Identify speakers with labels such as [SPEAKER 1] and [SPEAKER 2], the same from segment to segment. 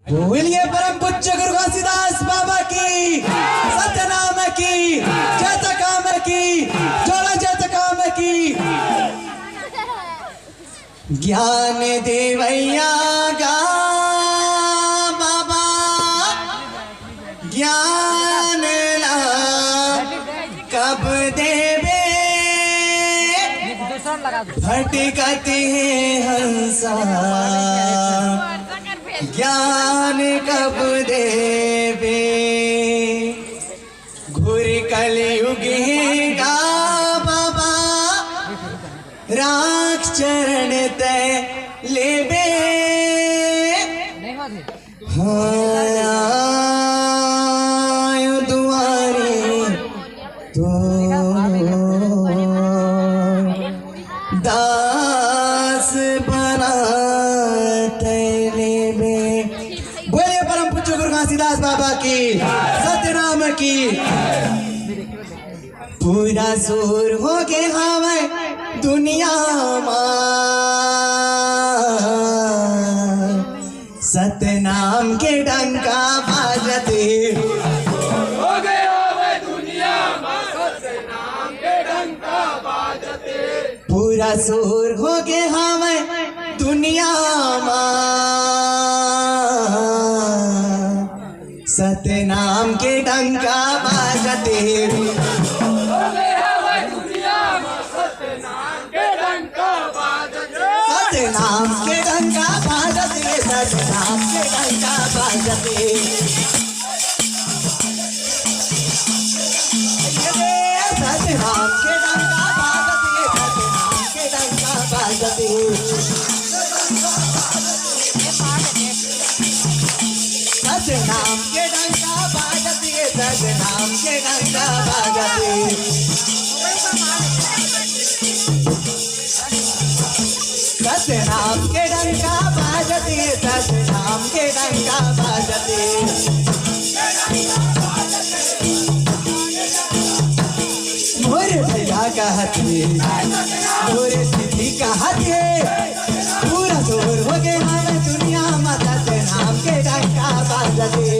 [SPEAKER 1] बोलिए परम पूज्य गुरु घासीदास बाबा की, सत्यनाम की, जय काम की, जोड़ा जय काम की। ज्ञान देवैया गा बाबा, ज्ञान ला कब देवे, भटकते हंसा ज्ञान कब देवे। घुर कलयुग गा बाबा, राख चरण तय लेबे। दुआरे तो दास बना घासीदास बाबा की, सत्यनाम की। पूरा जोर हो गए हवे दुनिया मां, सतनाम के डंका बाजते
[SPEAKER 2] हो गए हवे दुनिया मां, सतनाम के डंका बाजते।
[SPEAKER 1] पूरा जोर हो गए हवे दुनिया मां, सतनाम के डंका बाजते।
[SPEAKER 2] हो गए हवे दुनिया मां, सतनाम के डंका बाजते।
[SPEAKER 1] सतनाम के डंका बाजते, सतनाम के डंका बाजते। सतनाम के डंका बाजते, सतनाम के डंका बाजते। सतनाम के डंका बाजते, सतनाम के डंका बाजते। सतनाम के डंका बाजते, सतनाम के डंका बाजते। मोरे भैया कहते, मोरे दीदी कहते, पूरा जोर हो गए हमें दुनिया में, सतनाम के डंका बाजते।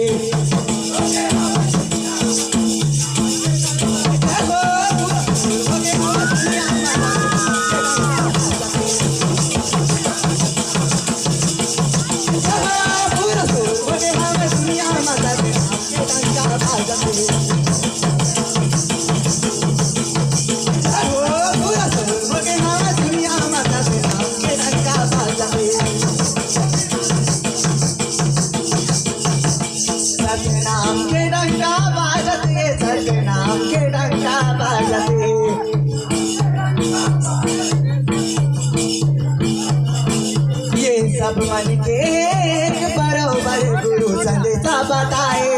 [SPEAKER 1] सतनाम के डंका बाजते, सतनाम के डंका बाजते। ये सब मन के एक बरोबर गुरु संदेशा बताए।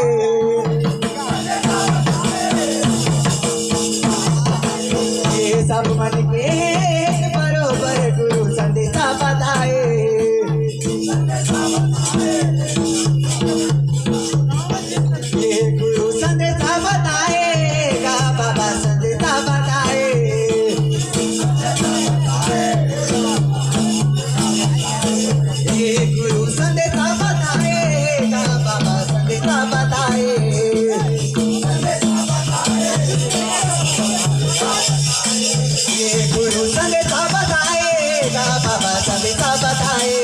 [SPEAKER 1] ये सब मन के एक बरोबर गुरु संदेशा बताए। संदेशा बताएगा बाबा, संदेशा बताए। ये गुरु संदेशा बताएगा बाबा, संदेशा बताए। ये गुरु संदेशा बताएगा बाबा, संदेशा बताए।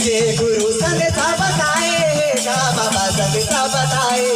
[SPEAKER 1] ये गुरु संदेशा बताएगा बाबा, संदेशा बताए।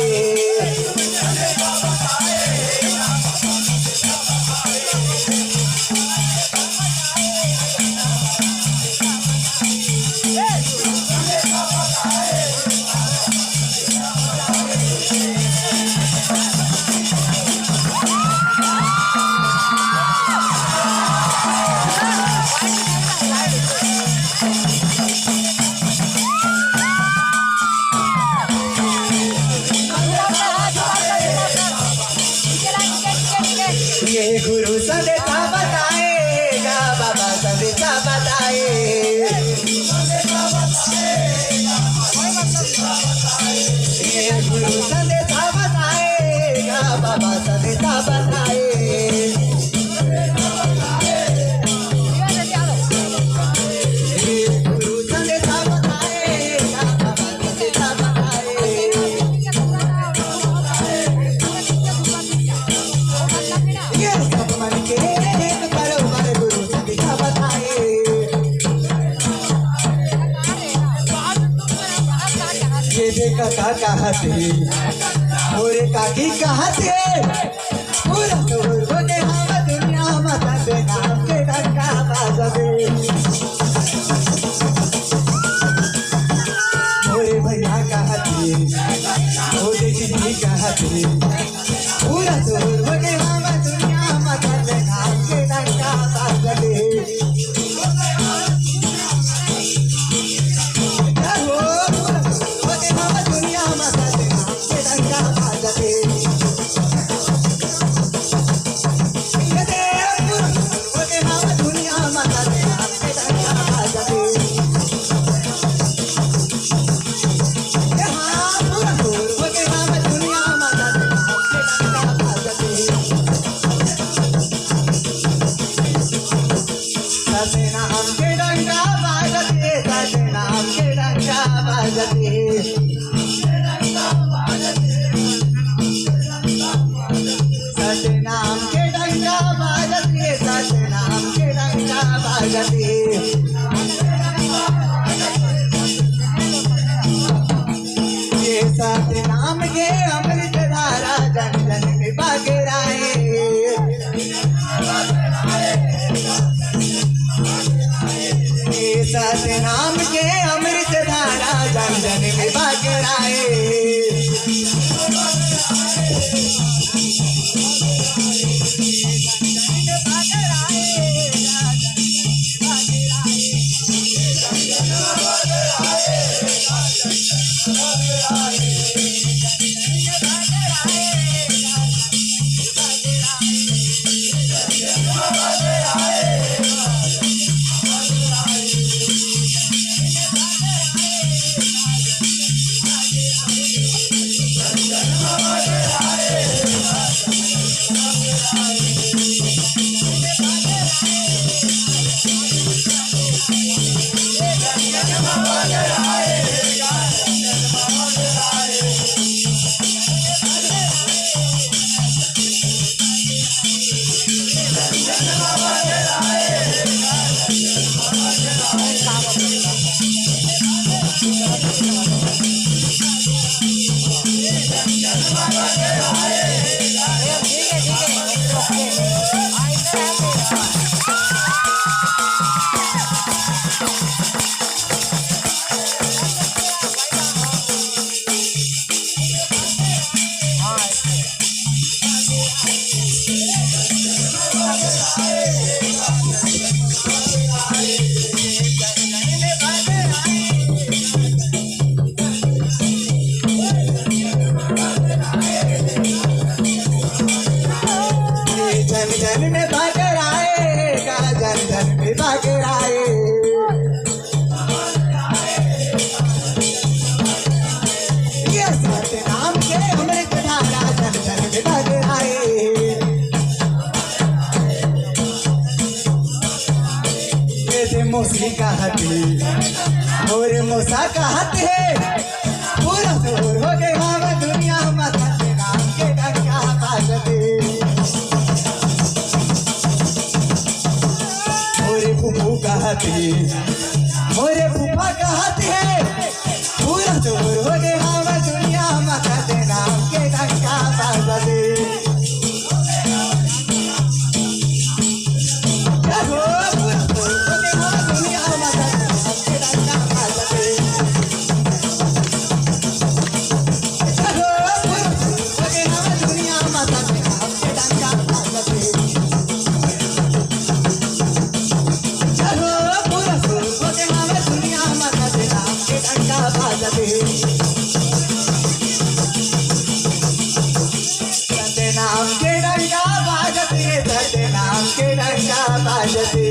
[SPEAKER 1] कहते मोरे काकी कहते पूरा दूर हो गए हम दुनिया मत नाम के डंका बाजबे मोरे भैया कहते मोरे दीदी कहते पूरा दूर हो गए हम दुनिया मत नाम के डंका बाजबे सतनाम के डंका बाजते सतनाम के डंका बाजते ये सतनाम के अमृत धारा जन जन में बगराए ये सतनाम के अमृत धारा जन जन में बगराए जन में बगराए का जन जन में बगराए ये सतनाम के अमृत धारा जन जन में बगराए ये मोसी कहते मोरे मोसा कहते पूरा दूर हो गए हम दुनिया में सतनाम के डंका बाजते मोरे फूफा कहते हैं पूरा दूर हो गए हम दुनिया मत नाम के डंका बाजते पूरा दूर हो गए हम दुनिया मत नाम के डंका बाजते पूरा दूर हो गए हम दुनिया मत नाम के डंका बाजते सतनाम के डंका बाजते सतनाम के डंका बाजते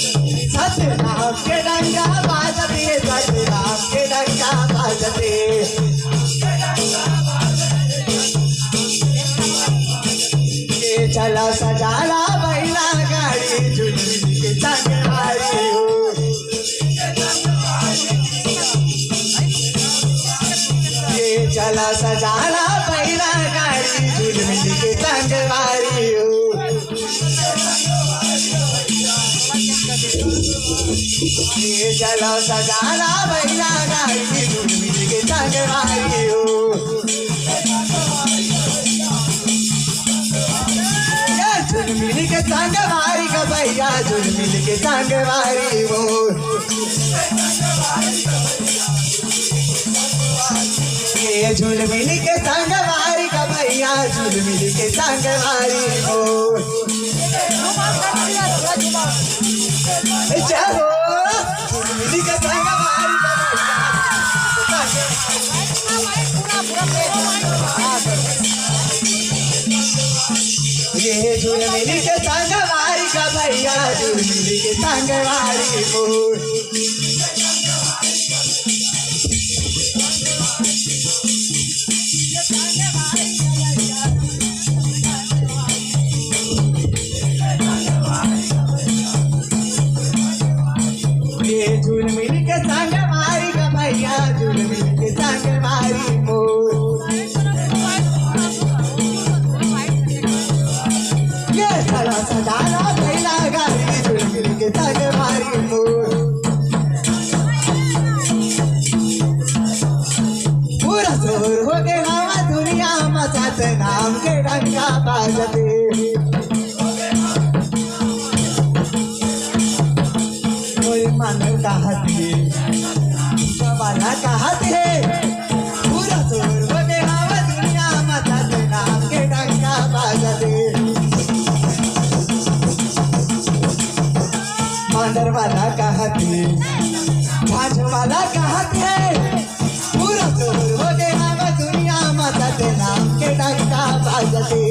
[SPEAKER 1] सतनाम के डंका बाजते सतनाम के डंका बाजते चला सजाला बैला गाड़ी झुलमी के संगवारी हो चला सजाला बैला गाड़ी झुलमी के संगवारी हो ये चलो सजाना भैया गाड़ी झूल मिल के संगवारी हो। झूल मिल के संगवारी का भैया झूल मिल के संगवारी हो। ये झूल मिल के संगवारी का भैया झूल मिल के संगवारी हो। चलो झूल मिल के संगवारी ये झूल मिल के संगवारी का भैया झूल मिल के संगवारी हो। ये झूल मिल के संगवारी का भैया झूल मिल के संगवारी हो। ये सारा सजाना भैया गाड़ी झूल मिल के संगवारी हो। पूरा जोर हो गए हवा दुनिया मचाते नाम के डंका बाजते। मानव कहत है वाला कहत है पूरा जोर बने हवा दुनिया मचाते नाम के डंका बाजते। मांडर वाला कहत है भाज वाला कहत है पूरा जोर बने हवा दुनिया मचाते नाम के डंका बाजते।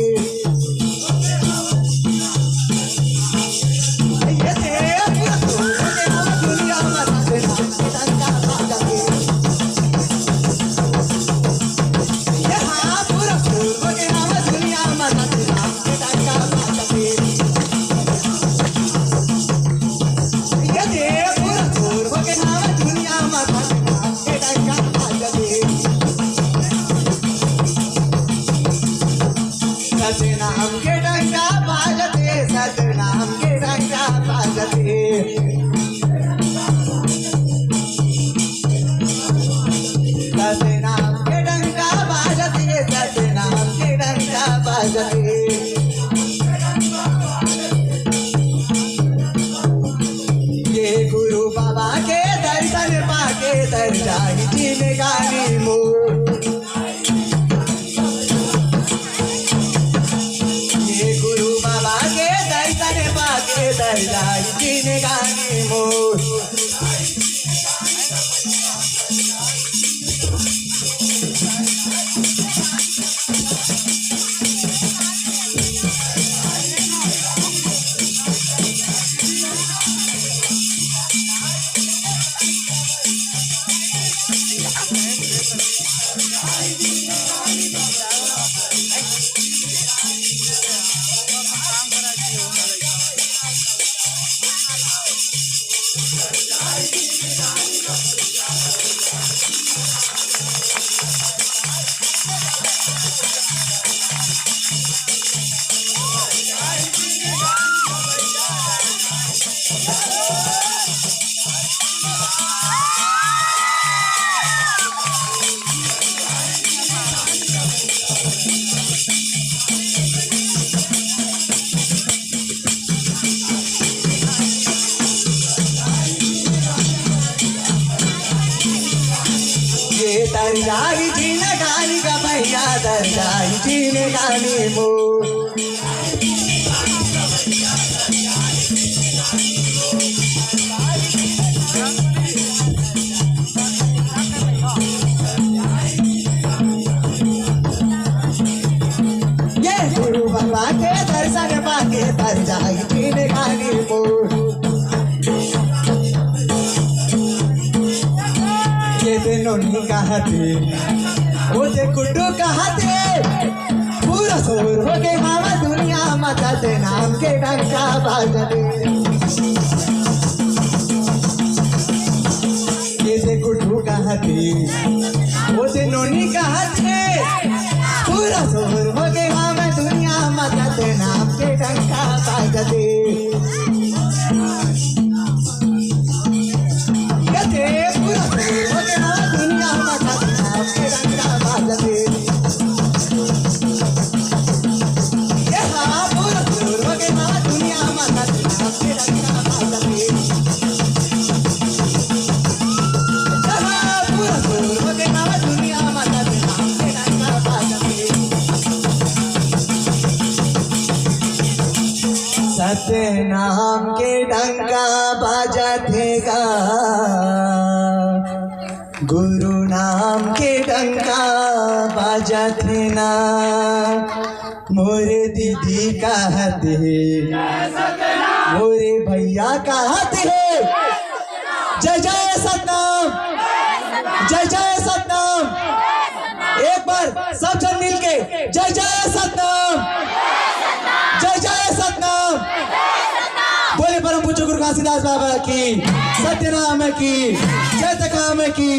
[SPEAKER 1] सतनाम के डंका बाजते सतनाम के डंका बाजते। सतनाम के डंका बाजते सतनाम के डंका बाजते। ये गुरु बाबा के दर्शन पाके दर जाई जिंदगानी मोर। दर जाई जिंदगानी मोर। दर जाई जिंदगानी का भैया दर जाई जिंदगानी मोर। ये गुरु बाबा के दर्शन पाके दर जाई जिंदगानी मोर। ये नोनी कहते वो जे कुड्डू कहते पूरा जोर हो गए हवा दुनिया मचाते नाम के डंका बाजते। ये जे कुड्डू कहते वो जे नोनी कहते पूरा जोर हो गए हवा दुनिया मचाते नाम के डंका बाजते। के नाम दुनिया माता के नाम के डंका बाजते पूरा जोर हो के नाम दुनिया माता के नाम के डंका बाजते सत्य नाम के डंका बाजतेगा गुरु नाम के डंका बाजते ना मोरे दीदी का हाथ है मोरे भैया का हाथ है जय जय सतनाम जय जय सतनाम एक बार सब जन मिलके जय जय सतनाम जय जय सतनाम बोले परम पूज्य गुरु घासीदास बाबा की सत्यनाम की जय तकाम की